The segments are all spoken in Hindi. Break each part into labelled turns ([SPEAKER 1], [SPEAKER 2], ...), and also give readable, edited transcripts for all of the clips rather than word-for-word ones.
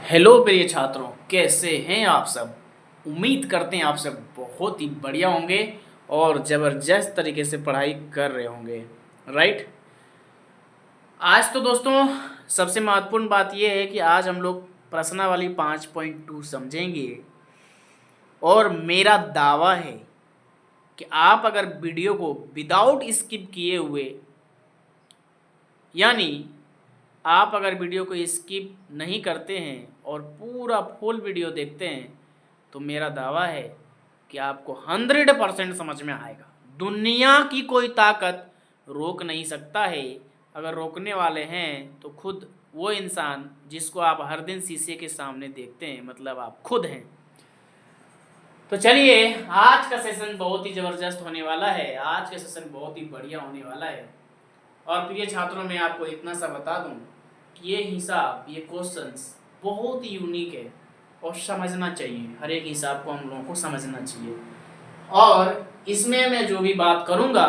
[SPEAKER 1] हेलो प्रिय छात्रों, कैसे हैं आप सब। उम्मीद करते हैं आप सब बहुत ही बढ़िया होंगे और ज़बरदस्त तरीके से पढ़ाई कर रहे होंगे। राइट। आज तो दोस्तों सबसे महत्वपूर्ण बात यह है कि आज हम लोग प्रश्नावली 5.2 समझेंगे और मेरा दावा है कि आप अगर वीडियो को विदाउट स्किप किए हुए, यानी आप अगर वीडियो को स्किप नहीं करते हैं और पूरा फुल वीडियो देखते हैं तो मेरा दावा है कि आपको 100% समझ में आएगा। दुनिया की कोई ताकत रोक नहीं सकता है। अगर रोकने वाले हैं तो खुद वो इंसान जिसको आप हर दिन शीशे के सामने देखते हैं, मतलब आप खुद हैं। तो चलिए, आज का सेशन बहुत ही ज़बरदस्त होने वाला है। आज का सेशन बहुत ही बढ़िया होने वाला है। और प्रिय छात्रों, मैं आपको इतना सा बता दूं कि ये हिसाब, ये क्वेश्चंस बहुत ही यूनिक है और समझना चाहिए। हर एक हिसाब को हम लोगों को समझना चाहिए। और इसमें मैं जो भी बात करूंगा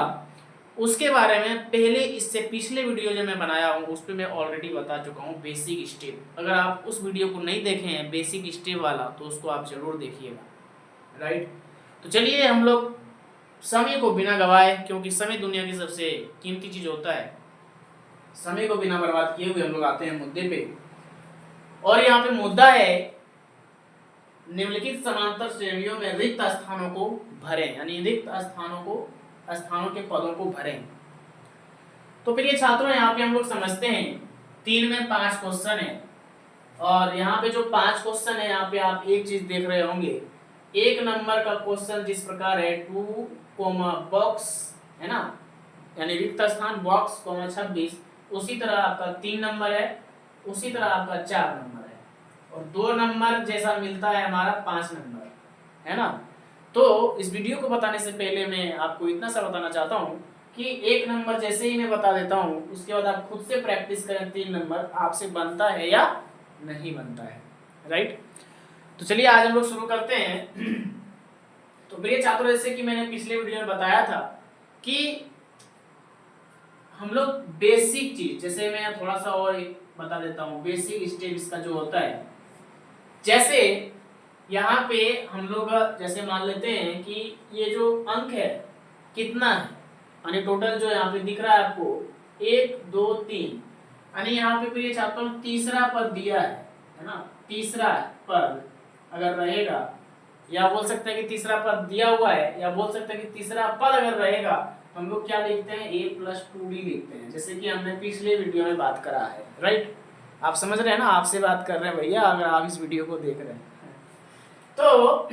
[SPEAKER 1] उसके बारे में पहले, इससे पिछले वीडियो जो मैं बनाया हूँ उस पर मैं ऑलरेडी बता चुका हूँ। बेसिक स्टेप, अगर आप उस वीडियो को नहीं देखे हैं बेसिक स्टेप वाला, तो उसको आप जरूर देखिएगा। राइट। तो चलिए, हम लोग समय को बिना गवाए, क्योंकि समय दुनिया की सबसे कीमती चीज होता है, समय को बिना बर्बाद किए हुए हम लोग आते हैं मुद्दे पे। और यहाँ पे मुद्दा है, निम्नलिखित समांतर श्रेणियों में रिक्त स्थानों को भरें, यानी रिक्त स्थानों के पदों को भरें। तो प्रिय छात्रों, यहाँ पे हम लोग समझते हैं 3 में 5 क्वेश्चन है और यहाँ पे जो 5 क्वेश्चन है, यहाँ पे आप एक चीज देख रहे होंगे। 1 नंबर का क्वेश्चन जिस प्रकार है 2, बॉक्स, है ना, यानी रिक्त स्थान बॉक्स, 26, उसी तरह आपका 3 नंबर है, उसी तरह आपका 4 नंबर है, और 2 नंबर जैसा मिलता है हमारा 5 नंबर, है ना। तो इस वीडियो को बताने से पहले मैं आपको इतना सा बताना चाहता हूँ कि 1 नंबर जैसे ही मैं बता देता हूँ, उसके बाद आप खुद से प्रैक्टिस करें 3 नंबर आपसे बनता है या नहीं बनता है। राइट। तो चलिए, आज हम लोग शुरू करते हैं। तो प्रिय छात्रों, जैसे कि मैंने पिछले वीडियो में बताया था कि हम लोग बेसिक चीज, जैसे मैं थोड़ा सा और बता देता हूँ, बेसिक स्टेप इसका जो होता है, जैसे यहाँ पे हम लोग जैसे मान लेते हैं कि ये जो अंक है कितना है, यानी टोटल जो यहाँ पे दिख रहा है आपको 1 2 3, यानी यहाँ पे प्रिय छात्रों तीसरा पद दिया है ना। तीसरा पद अगर रहेगा, या बोल सकते हैं कि तीसरा पद दिया हुआ है, या बोल सकते हैं कि तीसरा पद अगर रहेगा तो हम लोग क्या लिखते हैं, a+2d लिखते हैं, जैसे कि हमने पिछले वीडियो में बात करा है। राइट। आप समझ रहे हैं ना, आपसे बात कर रहे हैं भैया, अगर आप इस वीडियो को देख रहे हैं तो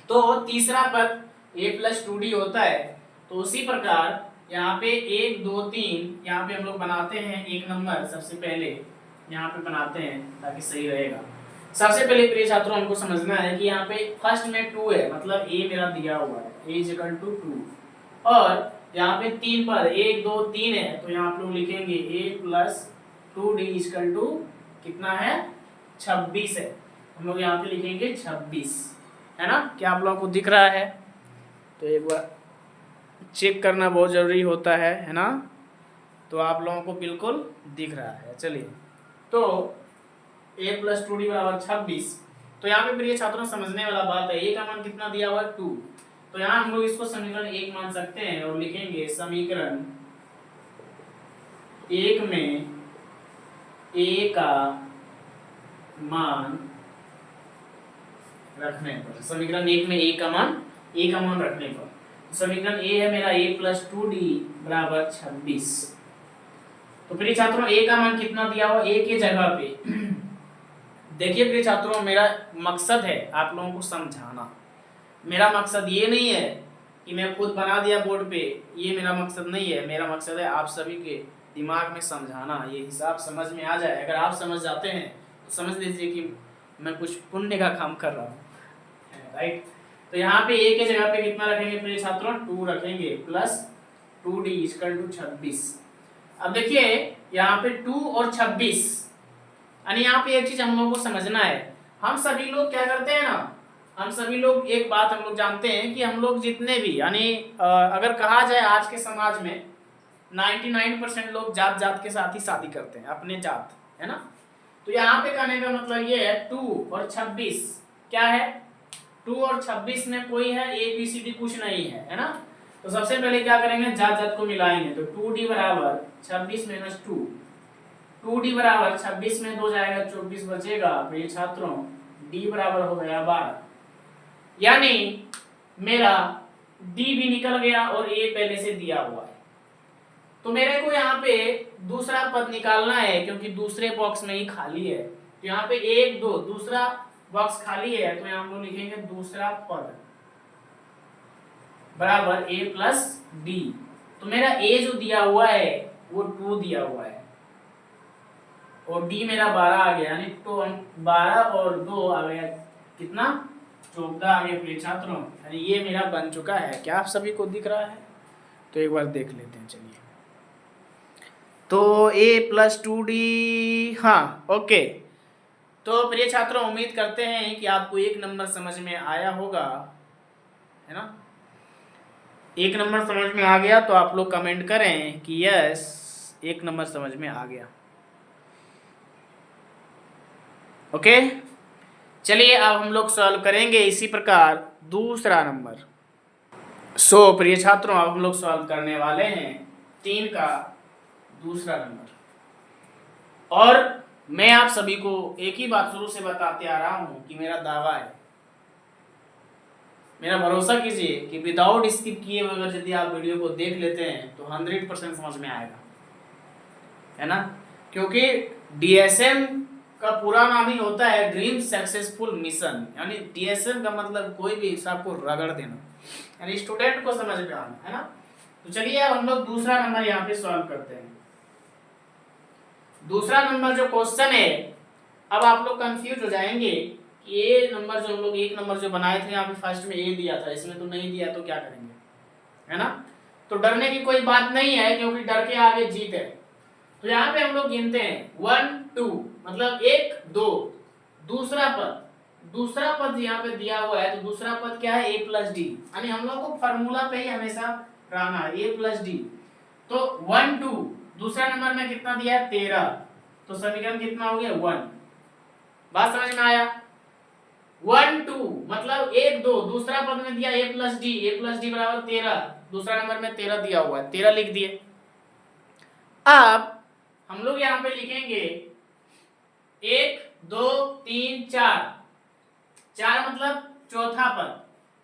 [SPEAKER 1] तो तीसरा पद a+2d होता है। तो उसी प्रकार यहाँ पे 1 2 3 यहाँ पे हम लोग बनाते हैं 1 नंबर, सबसे पहले यहाँ पे बनाते हैं ताकि सही रहेगा। सबसे पहले प्रिय छात्रों, हमको समझना है कि यहाँ पे फर्स्ट में 2 है, मतलब a मेरा दिया हुआ है, a = 2, और यहाँ पे 3 पद 1 2 3 है, तो यहाँ आप लोग लिखेंगे a+2d = कितना है, 26 है। हम लोग यहाँ पे लिखेंगे 26, है ना। क्या आप लोगों को दिख रहा है? तो एक बार चेक करना बहुत जरूरी होता है ना। तो आप लोगों को बिल्कुल दिख रहा है। चलिए, तो a+2d = 26। तो यहाँ पे प्रिय छात्रों समझने वाला बात है, a का मान कितना दिया हुआ है 2, तो यहाँ हम लोग इसको समीकरण 1 मान सकते हैं और लिखेंगे समीकरण 1 में a का मान रखने पर, समीकरण 1 में a का मान रखने पर, समीकरण a है मेरा a+2d = 26। तो प्रिय छात्रों a का मान कितना दिया हुआ, a के जगह पे देखिए प्रिय छात्रों, मेरा मकसद है आप लोगों को समझाना। मेरा मकसद ये नहीं है कि मैं खुद बना दिया बोर्ड पे, ये मेरा मकसद नहीं है। मेरा मकसद है आप सभी के दिमाग में समझाना, ये हिसाब समझ में आ जाए। अगर आप समझ जाते हैं तो समझ लीजिए कि मैं कुछ पुण्य का काम कर रहा हूँ। राइट। तो यहाँ पे a के जगह पे कितना रखेंगे प्रिय छात्रों, 2 रखेंगे, +2d = 26। अब देखिए यहाँ पे 2 और 26, यानी यहाँ पे एक चीज हम लोगों को समझना है। हम सभी लोग क्या करते हैं ना, हम सभी लोग एक बात हम लोग जानते हैं कि हम लोग जितने भी, यानी अगर कहा जाए आज के समाज में 99% लोग जात जात के साथ ही शादी करते हैं, अपने जात, है ना। तो यहाँ पे कहने का मतलब ये है 2 और 26 क्या है, 2 और 26 में कोई है ABCD कुछ नहीं है ना। तो सबसे पहले क्या करेंगे, जात जात को मिलाएंगे। तो 2D बराबर 26 - 2, 2D बराबर 26 में 2 जाएगा 24 बचेगा। प्रिय छात्रों D बराबर हो गया 12, यानी मेरा D भी निकल गया और A पहले से दिया हुआ है। तो मेरे को यहाँ पे दूसरा पद निकालना है क्योंकि दूसरे बॉक्स में ही खाली है। तो यहाँ पे 1 2 दूसरा बॉक्स खाली है, तो यहाँ हम लोग लिखेंगे दूसरा पद बराबर A प्लस D। तो मेरा A जो दिया हुआ है वो 2 दिया हुआ है और D मेरा 12 आ गया, यानी तो 12 और 2 आ गया कितना, 14 आ गया प्रिय छात्रों। यानी ये मेरा बन चुका है। क्या आप सभी को दिख रहा है? तो एक बार देख लेते हैं, चलिए। तो A प्लस 2D, हाँ ओके। तो प्रिय छात्रों उम्मीद करते हैं कि आपको 1 नंबर समझ में आया होगा, है ना। 1 नंबर समझ में आ गया तो आप लोग कमेंट करें कि यस 1 नंबर समझ में आ गया। ओके चलिए अब हम लोग सॉल्व करेंगे इसी प्रकार दूसरा नंबर। सो प्रिय छात्रों अब हम लोग सॉल्व करने वाले हैं 3 का दूसरा नंबर। और मैं आप सभी को एक ही बात शुरू से बताते आ रहा हूं कि मेरा दावा है, मेरा भरोसा कीजिए कि विदाउट स्किप किए अगर यदि आप वीडियो को देख लेते हैं तो 100% समझ में आएगा, है ना। क्योंकि DSM का पूरा नाम ही होता है ड्रीम सक्सेसफुल मिशन, यानी DSM का मतलब कोई भी हिसाब को रगड़ देना, यानी स्टूडेंट को समझ में आना, है ना। तो चलिए अब हम लोग दूसरा नंबर यहाँ पे सॉल्व करते हैं। दूसरा नंबर जो क्वेश्चन है, अब आप लोग कंफ्यूज हो जाएंगे कि ये नंबर जो हम लोग 1 नंबर जो बनाए थे यहाँ पे फर्स्ट में A दिया था, इसमें तो नहीं दिया, तो क्या करेंगे, है ना। तो डरने की कोई बात नहीं है क्योंकि डर के आगे जीत है। तो यहाँ पे हम लोग गिनते हैं 1 2 मतलब 1 2, दूसरा पद यहाँ पे दिया हुआ है। तो दूसरा पद क्या है, A प्लस डी, यानी हम लोग को फार्मूला पे ही हमेशा रहना है, A प्लस डी। तो 1 2 दूसरा नंबर में कितना दिया है 13, तो समीकरण कितना हो गया 1। बात समझ में आया। 1 2 मतलब 1 2 दूसरा पद में दिया A प्लस डी बराबर 13, दूसरा नंबर में 13 दिया हुआ है, 13 लिख दिए। अब हम लोग यहाँ पे लिखेंगे 1 2 3 4, 4 मतलब चौथा पद।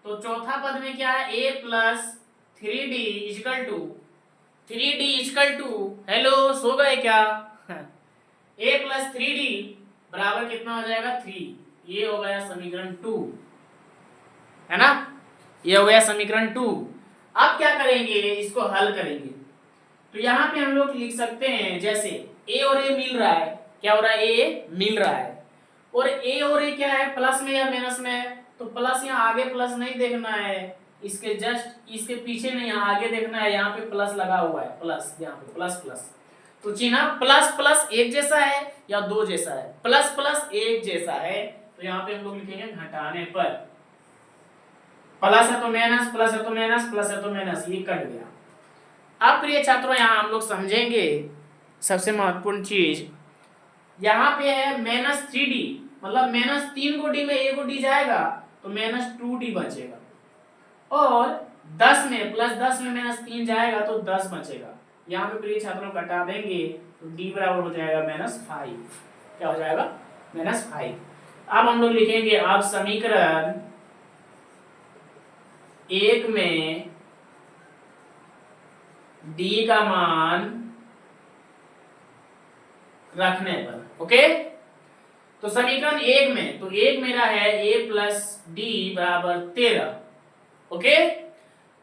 [SPEAKER 1] तो चौथा पद में क्या है, A plus 3D is equal to 3D is equal to, hello सो गए क्या A प्लस 3D बराबर कितना हो जाएगा 3। ये हो गया समीकरण 2, है ना, ये हो गया समीकरण 2। अब क्या करेंगे, इसको हल करेंगे। तो यहाँ पे हम लोग लिख सकते हैं जैसे A और A मिल रहा है, क्या हो रहा है, A मिल रहा है, और A और A क्या है, प्लस में या माइनस में है। तो प्लस यहाँ आगे प्लस नहीं देखना है, इसके जस्ट इसके पीछे नहीं, यहाँ आगे देखना है, यहाँ पे प्लस लगा हुआ है, प्लस यहाँ पे प्लस प्लस। तो चिन्ह प्लस प्लस एक जैसा है या दो जैसा है, प्लस प्लस एक जैसा है, तो यहाँ पे हम लोग लिखेंगे घटाने पर, प्लस है तो माइनस, प्लस है तो माइनस, प्लस है तो माइनस, ये कट गया। अब प्रिय छात्रों यहाँ हम लोग समझेंगे सबसे महत्वपूर्ण चीज, यहाँ पे है -3D, मतलब -3 को D में A को D जाएगा तो -2D बचेगा, और 10 में +10 में -3 जाएगा तो 10 बचेगा। यहाँ पे प्रिय छात्रों घटा देंगे तो D बराबर हो जाएगा -5, क्या हो जाएगा -5। अब हम लोग लिखेंगे, अब समीकरण 1 में D का मान रखने पर, ओके। तो समीकरण 1 में, तो 1 मेरा है A प्लस डी बराबर 13, ओके।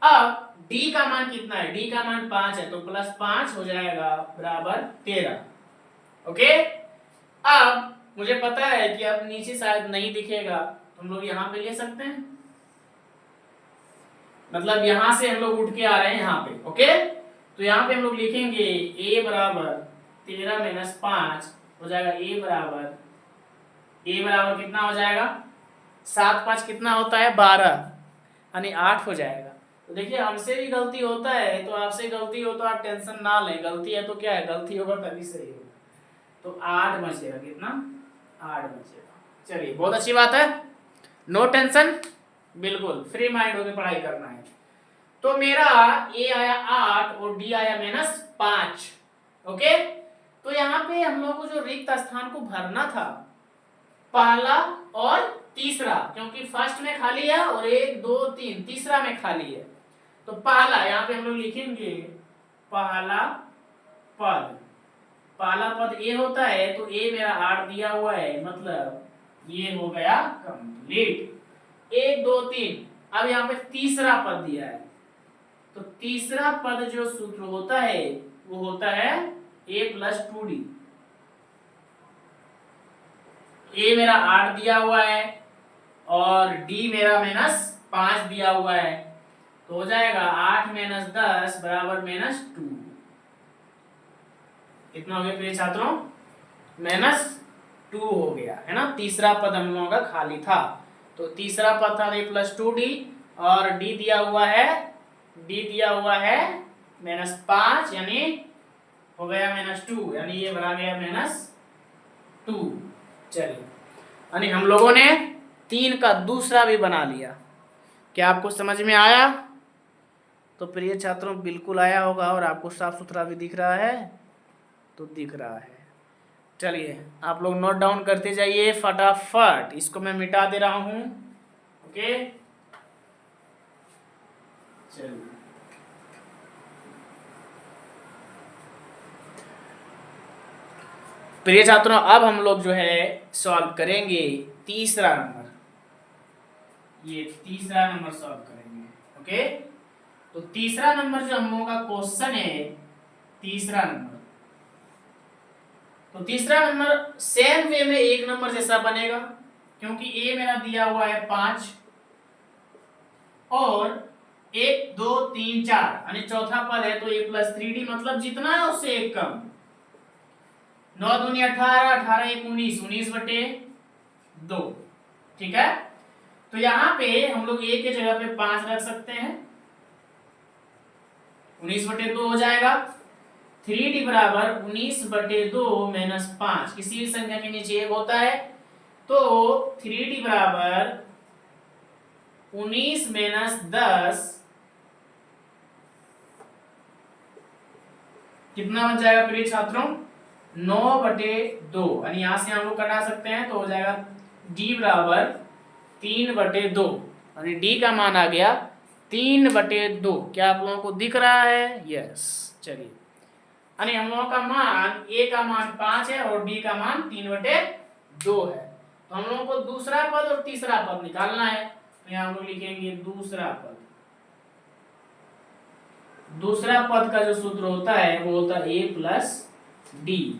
[SPEAKER 1] अब D का मान कितना है, D का मान 5 है, तो +5 हो जाएगा बराबर 13, ओके। अब मुझे पता है कि अब नीचे शायद नहीं दिखेगा, तो हम लोग यहाँ पे ले सकते हैं, मतलब यहाँ से हम लोग उठ के आ रहे हैं यहाँ पे, ओके। तो यहाँ पे हम लोग लिखेंगे A बराबर 13 - 5 हो जाएगा, A बराबर कितना हो जाएगा, 7 5 कितना होता है 12, यानी 8 हो जाएगा। तो देखिए हमसे भी गलती होता है, तो आपसे गलती हो तो आप टेंशन ना लें, गलती है तो क्या है, गलती होगा तभी सही होगा, तो 8 बचेगा, कितना 8 बचेगा। चलिए बहुत अच्छी बात है, नो टेंशन, बिल्कुल फ्री माइंड होकर पढ़ाई करना है। तो मेरा ए आया 8 और डी आया -5। ओके, तो यहाँ पे हम लोग को जो रिक्त स्थान को भरना था पहला और तीसरा, क्योंकि फर्स्ट में खाली है और 1 2 3 तीसरा में खाली है। तो पहला यहाँ पे हम लोग लिखेंगे पहला पद, पहला पद ए होता है, तो ए मेरा 8 दिया हुआ है, मतलब ये हो गया कंप्लीट। 1 2 3, अब यहाँ पे तीसरा पद दिया है, तो तीसरा पद जो सूत्र होता है वो होता है a+2d। ए मेरा 8 दिया हुआ है और डी मेरा -5 दिया हुआ है, तो हो जाएगा 8 - 10 बराबर -2। कितना हो गया प्रिय छात्रों? -2 हो गया, है ना। तीसरा पद हम लोगों का खाली था, तो तीसरा पद था a+2d और डी दिया हुआ है -5, यानी हो गया -2, यानी ये बना गया -2। चलिए, यानी हम लोगों ने 3 का दूसरा भी बना लिया। क्या आपको समझ में आया? तो प्रिय छात्रों बिल्कुल आया होगा, और आपको साफ सुथरा भी दिख रहा है, तो दिख रहा है। चलिए आप लोग नोट डाउन करते जाइए फटाफट, इसको मैं मिटा दे रहा हूं। ओके, चलिए प्रिय छात्रों अब हम लोग जो है सॉल्व करेंगे तीसरा नंबर, ये तीसरा नंबर सॉल्व करेंगे। ओके, तो तीसरा नंबर जो हम लोगों का क्वेश्चन है, तीसरा नंबर, तो तीसरा नंबर सेम वे में एक नंबर जैसा बनेगा, क्योंकि ए मेरा दिया हुआ है 5 और 1 2 3 4, यानी चौथा पद है, तो a+3d, मतलब जितना है उससे एक कम। 9 दूनी 18, 18 1 19, 19/2, ठीक है। तो यहाँ पे हम लोग a के जगह पे 5 रख सकते हैं, 19/2 हो जाएगा। 3d बराबर 19/2 - 5, किसी भी संख्या के नीचे 1 होता है, तो 3d बराबर 19 - 10, कितना बन जाएगा प्रिय छात्रों? 9/2, यानी यहां से हम लोग कटा सकते हैं, तो हो जाएगा d बराबर 3/2, यानी d का मान आ गया 3/2। क्या आप लोगों को दिख रहा है? यस। चलिए, यानी हम लोगों का मान a का मान 5 है और d का मान 3/2 है। तो हम लोगों को दूसरा पद और तीसरा पद निकालना है, तो यहाँ हम लोग लिखेंगे दूसरा पद। दूसरा पद का जो सूत्र होता है वो होता है a+d।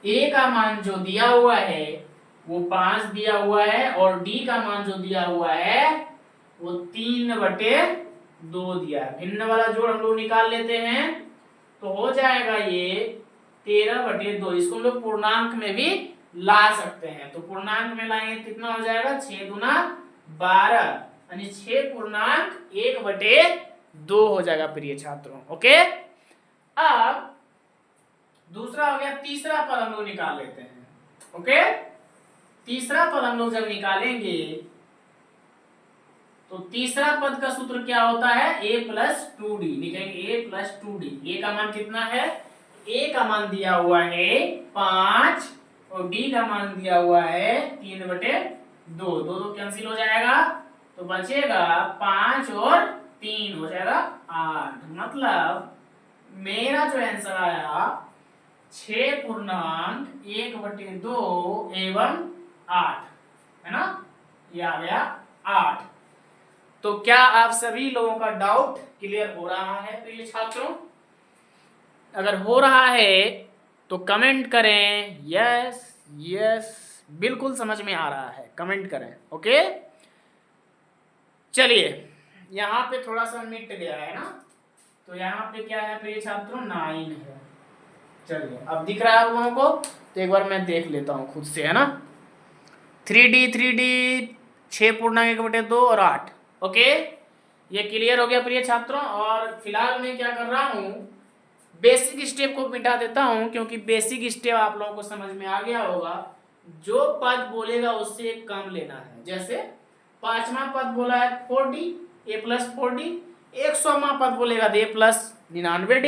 [SPEAKER 1] a का मान जो दिया हुआ है वो 5 दिया हुआ है, और d का मान जो दिया हुआ है वो 3/2 दिया है। भिन्न वाला जोड़ हम लोग निकाल लेते हैं, तो हो जाएगा ये 13/2। इसको हम लोग पूर्णांक में भी ला सकते हैं, तो पूर्णांक में लाएंगे कितना हो जाएगा? 6 दूना 12, यानी 6(1/2) हो जाएगा प्रिय छात्रों। ओके, अब दूसरा हो गया, तीसरा पद हम लोग निकाल लेते हैं। ओके, तीसरा पद हम लोग जब निकालेंगे तो तीसरा पद का सूत्र क्या होता है? a+2d, लिखेंगे a+2d। a का मान कितना है? a का मान दिया हुआ है 5 और d का मान दिया हुआ है 3/2, दो कैंसिल हो जाएगा, तो बचेगा 5 और 3 हो जाएगा 8। मतलब मेरा जो आंसर आया 6.1/2 एवं 8, है ना, ये आ गया 8। तो क्या आप सभी लोगों का डाउट क्लियर हो रहा है प्रिय छात्रों? अगर हो रहा है तो कमेंट करें यस यस, बिल्कुल समझ में आ रहा है, कमेंट करें। ओके, चलिए यहाँ पे थोड़ा सा मिट गया है ना, तो यहाँ पे क्या है प्रिय छात्रों? 9 है। चलिए अब दिख रहा है आप लोगों को, तो एक बार मैं देख लेता हूँ खुद से, है ना। 3D 6.1/2 और 8। ओके, ये क्लियर हो गया प्रिय छात्रों। और फिलहाल मैं क्या कर रहा हूँ, बेसिक स्टेप को मिटा देता हूं क्योंकि बेसिक स्टेप आप लोगों को समझ में आ गया होगा। जो पद बोलेगा उससे एक कम लेना है। जैसे पांचवा पद बोला है 4d, a प्लस 4d। 100वां पद बोलेगा तो a प्लस 99d।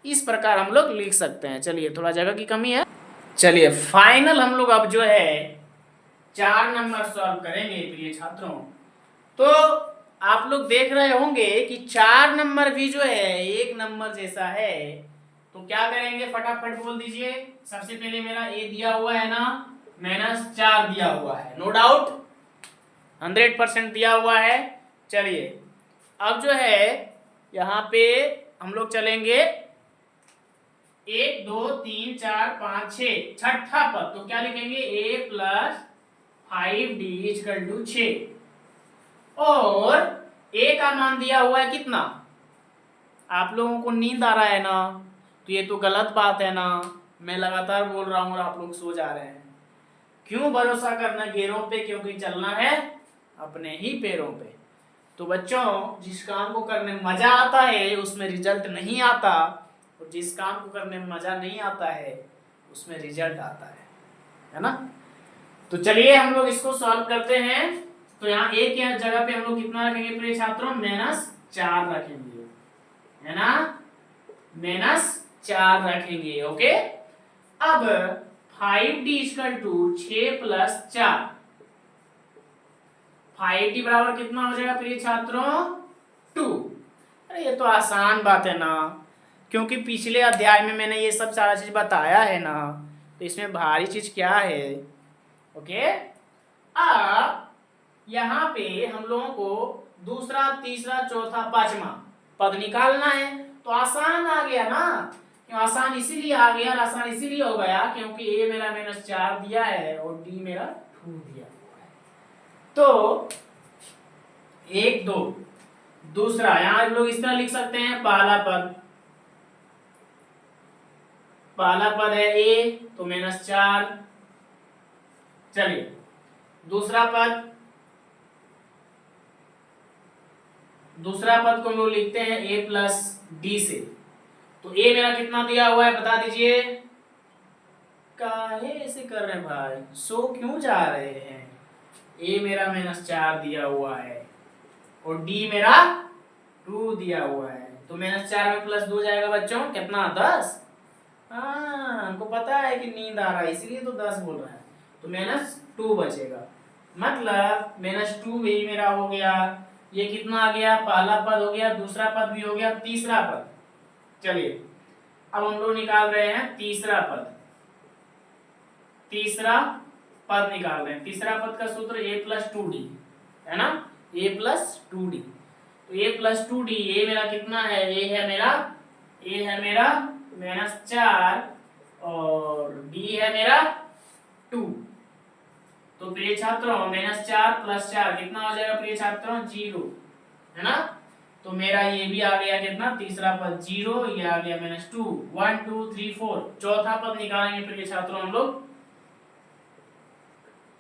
[SPEAKER 1] इस प्रकार हम लोग लिख सकते हैं। चलिए, थोड़ा जगह की कमी है। चलिए फाइनल हम लोग अब जो है 4 नंबर सॉल्व करेंगे प्रिय छात्रों। तो आप लोग देख रहे होंगे कि 4 नंबर भी जो है 1 नंबर जैसा है। तो क्या करेंगे, फटाफट बोल दीजिए। सबसे पहले मेरा a दिया हुआ है ना, -4 दिया हुआ है, नो डाउट 100% दिया हुआ है। चलिए अब जो है यहाँ पे हम लोग चलेंगे 1 2 3 4 5 6 छठा पद। तो क्या लिखेंगे, a plus 5d equal to 6। और a का मान दिया हुआ है कितना। आप लोगों को नींद आ रहा है ना, तो ये तो गलत बात है ना। मैं लगातार बोल रहा हूँ और आप लोग सो जा रहे हैं। क्यों भरोसा करना गैरों पे, क्योंकि चलना है अपने ही पैरों पे। तो बच्चों, जिस काम को करने में मजा आता है उसमें रिजल्ट नहीं आता, और जिस काम को करने में मजा नहीं आता है उसमें रिजल्ट आता है ना। तो चलिए हम लोग इसको सॉल्व करते हैं। तो यहाँ a की जगह पे हम लोग कितना रखेंगे प्रिय छात्रों, -4 रखेंगे, है ना, -4 रखेंगे। ओके, अब 5d equal to 6 plus 4। 5d बराबर कितना हो जाएगा प्रिय छात्रों, 2। अरे ये तो आसान बात है ना, क्योंकि पिछले अध्याय में मैंने ये सब सारा चीज बताया है ना, तो इसमें भारी चीज क्या है। ओके, अब यहाँ पे हम लोगों को दूसरा, तीसरा, चौथा, पांचवा पद निकालना है। तो आसान आ गया ना, क्यों आसान इसीलिए आ गया, और आसान इसीलिए हो गया क्योंकि a मेरा -4 दिया है और d मेरा 2 दिया हुआ है। तो 1 2, दूसरा यहां हम लोग इस तरह लिख सकते हैं, पहला पद है a, तो -4। चलिए दूसरा पद को हम लोग लिखते हैं a प्लस d से। तो a मेरा कितना दिया हुआ है बता दीजिए। काहे ऐसे कर रहे हैं भाई, सो क्यों जा रहे हैं। a मेरा -4 दिया हुआ है और d मेरा 2 दिया हुआ है। तो -4 में +2 जाएगा बच्चों, कितना, 10। हाँ, हमको पता है कि नींद आ रहा है इसलिए तो 10 बोल रहा है। तो -2 बचेगा, मतलब -2 भी मेरा हो गया। ये कितना आ गया, पहला पद हो गया, दूसरा पद भी हो गया, तीसरा पद। चलिए अब हम लोग निकाल रहे हैं तीसरा पद। निकाल रहे हैं। तीसरा पद का सूत्र a प्लस 2d है ना, a प्लस 2d। तो a प्लस 2d, a मेरा कितना है, a है मेरा -4 और d है मेरा 2। तो प्रिय छात्रों -4 + 4 कितना हो जाएगा प्रिय छात्रों, 0, है ना। तो मेरा ये भी आ गया कितना, तीसरा पद 0, ये आ गया -2, 1 2 3 4। चौथा पद निकालेंगे प्रिय छात्रों हम लोग।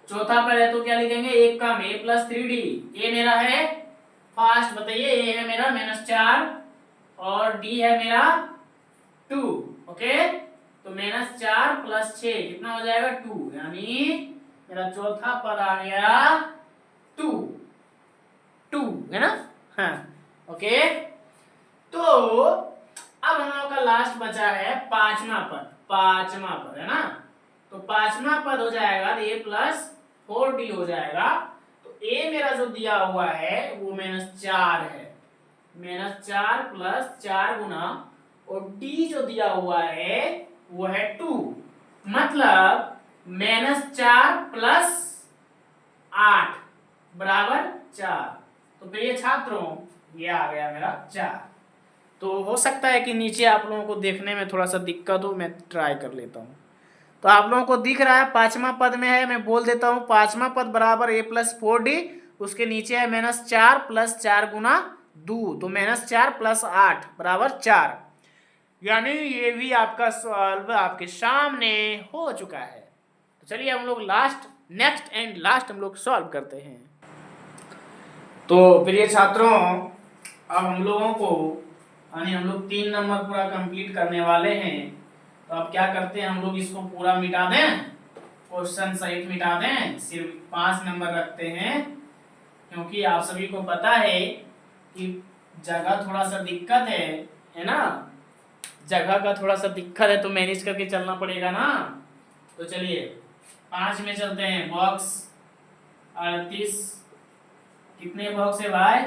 [SPEAKER 1] चौथा पद है तो क्या लिखेंगे, एक कम, a प्लस 3d। a मेरा है, फास्ट बताइए, a है मेरा -4 और d है मेरा 2। ओके, तो -4 + 6 कितना हो जाएगा, 2, यानी मेरा चौथा पद आ गया 2 है ना। हाँ, ओके। तो अब हम लोग का लास्ट बचा है पांचवा पद है ना। तो पांचवा पद हो जाएगा a प्लस 4d हो जाएगा। तो a मेरा जो दिया हुआ है वो -4 है, -4 + 4 गुना, और d जो दिया हुआ है वो है 2, मतलब -4 + 8 बराबर 4। तो प्रिय छात्रों ये आ गया मेरा 4। तो हो सकता है कि नीचे आप लोगों को देखने में थोड़ा सा दिक्कत हो, मैं ट्राई कर लेता हूँ। तो आप लोगों को दिख रहा है पांचवा पद में है, मैं बोल देता हूँ, पांचवा पद बराबर a + 4d, उसके नीचे है -4 + 4 गुना 2, तो -4 + 8 बराबर 4। यानी ये भी आपका सॉल्व आपके सामने हो चुका है। तो चलिए हम लोग नेक्स्ट एंड लास्ट हम लोग सॉल्व करते हैं। तो प्रिय छात्रों अब हम लोगों को यानी हम लोग 3 नंबर पूरा कंप्लीट करने वाले हैं। तो अब क्या करते हैं, हम लोग इसको पूरा मिटा दें, क्वेश्चन सहित मिटा दें, सिर्फ 5 नंबर रखते हैं, क्योंकि आप सभी को पता है कि जगह थोड़ा सा दिक्कत है ना, जगह का थोड़ा सा दिक्कत है, तो मैनेज करके चलना पड़ेगा ना। तो चलिए 5 में चलते हैं। बॉक्स 38, कितने बॉक्स है भाई?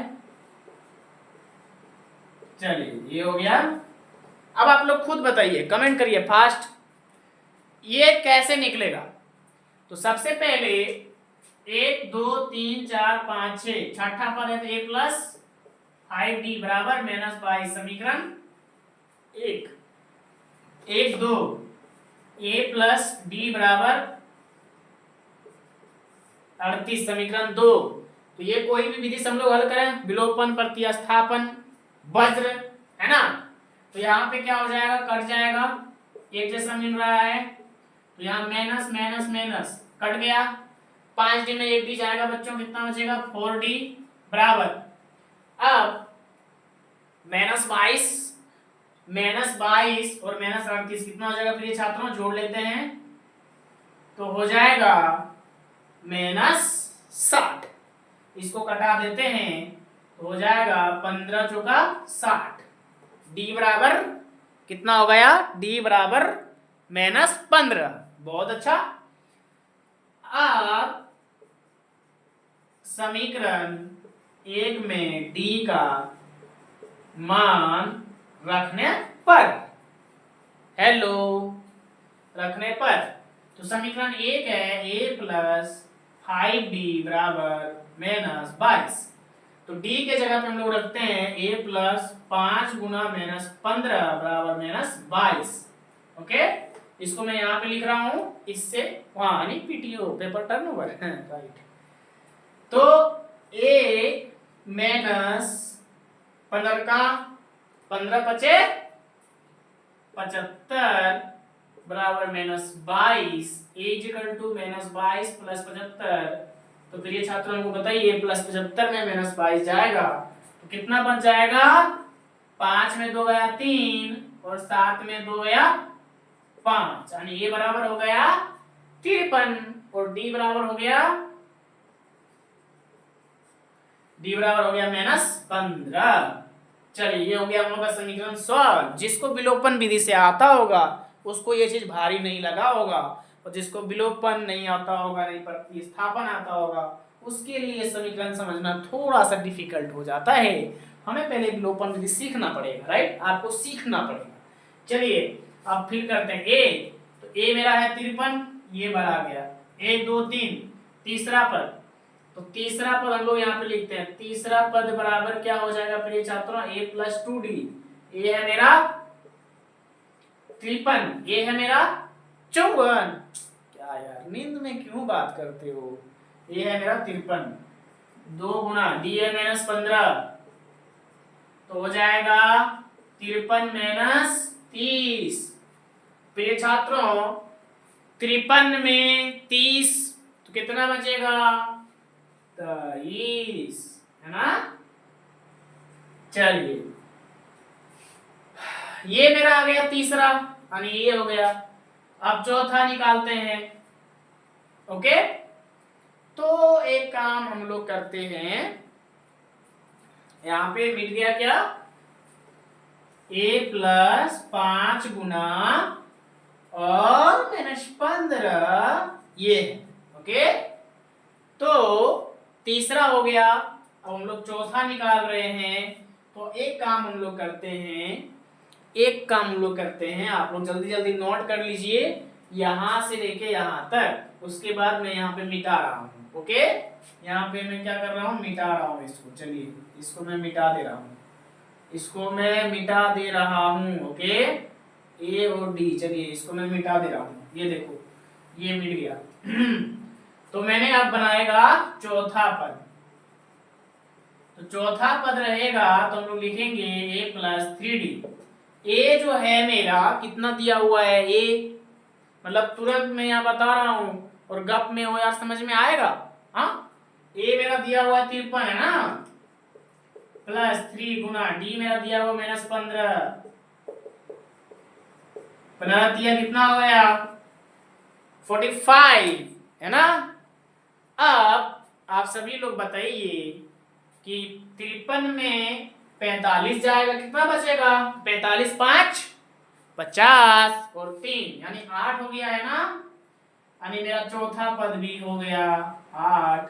[SPEAKER 1] चलिए ये हो गया। अब आप लोग खुद बताइए, कमेंट करिए फास्ट, ये कैसे निकलेगा। तो सबसे पहले 1 2 3 4 5 6, छठा पद है तो a प्लस 5d बराबर -22, समीकरण 1। 1 2 a प्लस d बराबर 38, समीकरण 2। तो ये कोई भी विधि से हम लोग हल करें, विलोपन, प्रतिस्थापन, वज्र, है ना। तो यहाँ पे क्या हो जाएगा, कट जाएगा, एक जैसा मिल रहा है, तो यहाँ माइनस माइनस माइनस कट गया, 5d में 1d जाएगा बच्चों, कितना बचेगा 4d बराबर, अब -22 और -38 कितना हो जाएगा प्रिय छात्रों, जोड़ लेते हैं तो हो जाएगा -60, इसको कटा देते हैं तो हो जाएगा 15 चौका 60, d बराबर कितना हो गया, d बराबर -15। बहुत अच्छा। अब समीकरण 1 में d का मान रखने पर, हेलो, रखने पर, तो समीकरण 1 है a प्लस 5d बराबर -22, तो d के जगह पे हम लोग रखते हैं a प्लस 5 गुना -15 बराबर -22। ओके, इसको मैं यहाँ पे लिख रहा हूं, इससे वहां यानी पीटीओ, पेपर टर्नओवर, राइट। तो a माइनस 15 का 15 पचे 75 बराबर -22, a -22 प्लस 75। तो फिर ये छात्रों को बताइए, प्लस 75 में -22 जाएगा तो कितना बच जाएगा, 5 में 2 गया 3 और 7 में 2 गया 5, यानी ये बराबर हो गया 53 और d बराबर हो गया -15। चलिए ये हो गया हम लोग का समीकरण सॉल्व। जिसको विलोपन विधि से आता होगा उसको ये चीज भारी नहीं लगा होगा, और जिसको विलोपन नहीं आता होगा, नहीं प्रतिस्थापन आता होगा, उसके लिए ये समीकरण समझना थोड़ा सा डिफिकल्ट हो जाता है। हमें पहले विलोपन विधि सीखना पड़ेगा, राइट, आपको सीखना पड़ेगा। चलिए अब फिर करते हैं a, तो a मेरा है 53, ये बढ़ा गया 1 2 3, तीसरा पद, तो तीसरा पद हम लोग यहाँ पे लिखते हैं, तीसरा पद बराबर क्या हो जाएगा प्रिय छात्रों, a प्लस 2d, a है मेरा 53, ये है मेरा 54, क्या यार नींद में क्यों बात करते हो, ये है मेरा 53, 2 गुना d है -15, तो हो जाएगा 53 -30। प्रिय छात्रों 53 में 30 तो कितना बचेगा, 23, है ना। चलिए ये मेरा आ गया तीसरा, यानी ये हो गया। अब चौथा निकालते हैं। ओके, तो एक काम हम लोग करते हैं, यहां पे मिल गया क्या, a प्लस 5 गुना और -15, ये है। ओके, तो तीसरा हो गया। अब हम लोग चौथा निकाल रहे हैं, तो एक काम हम लोग करते हैं, आप लोग जल्दी जल्दी नोट कर लीजिए, यहां से लेके यहां तक, उसके बाद मैं यहाँ पे मिटा रहा हूँ। ओके, यहाँ पे मैं क्या कर रहा हूँ, मिटा रहा हूँ इसको। चलिए इसको मैं मिटा दे रहा हूँ, ओके, ए और डी, चलिए इसको मैं मिटा दे रहा हूँ, ये देखो ये मिट गया। तो मैंने अब बनाएगा चौथा पद, तो चौथा पद रहेगा तो हम लोग लिखेंगे a प्लस 3d। a जो है मेरा कितना दिया हुआ है, a मतलब तुरंत मैं यहाँ बता रहा हूँ और गप में हो यार, समझ में आएगा। हाँ, a मेरा दिया हुआ 53 है ना, +3 गुना डी मेरा दिया हुआ -15 बना दिया, कितना हो गया 45, है ना। अब आप सभी लोग बताइए कि 53 में 45 जाएगा, कितना बचेगा 45 5 50 और 3 यानी 8 हो गया, है ना। यानी मेरा चौथा पद भी हो गया 8,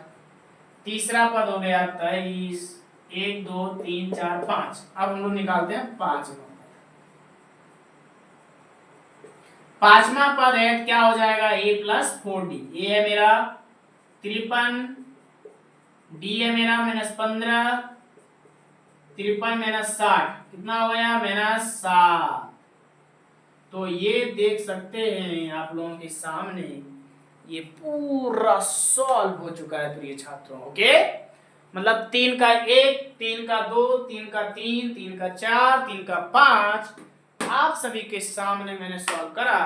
[SPEAKER 1] तीसरा पद हो गया 23, 1 2 3 4 5। अब हम लोग निकालते हैं 5 पांचवा पद है, क्या हो जाएगा a + 4d। ये है मेरा 53, डी है मेरा -15, 53 - 60 कितना हो गया -7। तो ये देख सकते हैं आप लोगों के सामने ये पूरा सॉल्व हो चुका है प्रिय छात्रों। ओके, मतलब 3 का 1, 3 का 2, 3 का 3, 3 का 4, 3 का 5 आप सभी के सामने मैंने सॉल्व करा।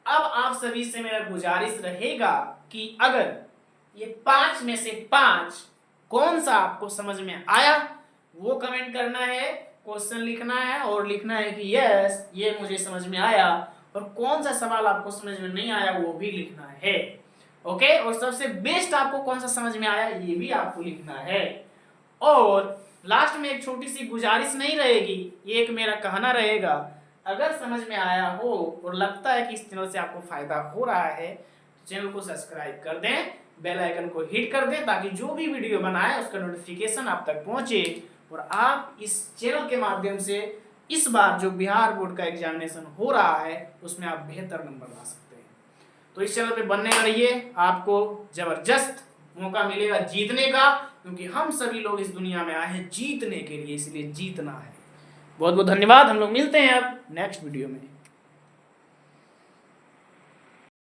[SPEAKER 1] अब आप सभी से मेरा गुजारिश रहेगा कि अगर ये 5 में से 5 कौन सा आपको समझ में आया वो कमेंट करना है, क्वेश्चन लिखना है और लिखना है कि यस ये मुझे समझ में आया, और कौन सा सवाल आपको समझ में नहीं आया वो भी लिखना है। ओके, और सबसे बेस्ट आपको कौन सा समझ में आया ये भी आपको लिखना है। और लास्ट में एक छोटी सी गुजारिश नहीं रहेगी, ये एक मेरा कहना रहेगा, अगर समझ में आया हो और लगता है कि इस चैनल से आपको फायदा हो रहा है तो चैनल को सब्सक्राइब कर दें, बेल आइकन को हिट कर दें ताकि जो भी वीडियो बनाए उसका नोटिफिकेशन आप तक पहुंचे और आप इस चैनल के माध्यम से इस बार जो बिहार बोर्ड का एग्जामिनेशन हो रहा है उसमें आप बेहतर नंबर ला सकते हैं। तो इस चैनल पे बनने रहिए, आपको जबरदस्त मौका मिलेगा जीतने का, क्योंकि हम सभी लोग इस दुनिया में आए हैं जीतने के लिए, इसलिए जीतना है। बहुत बहुत धन्यवाद, हम लोग मिलते हैं अब नेक्स्ट वीडियो में।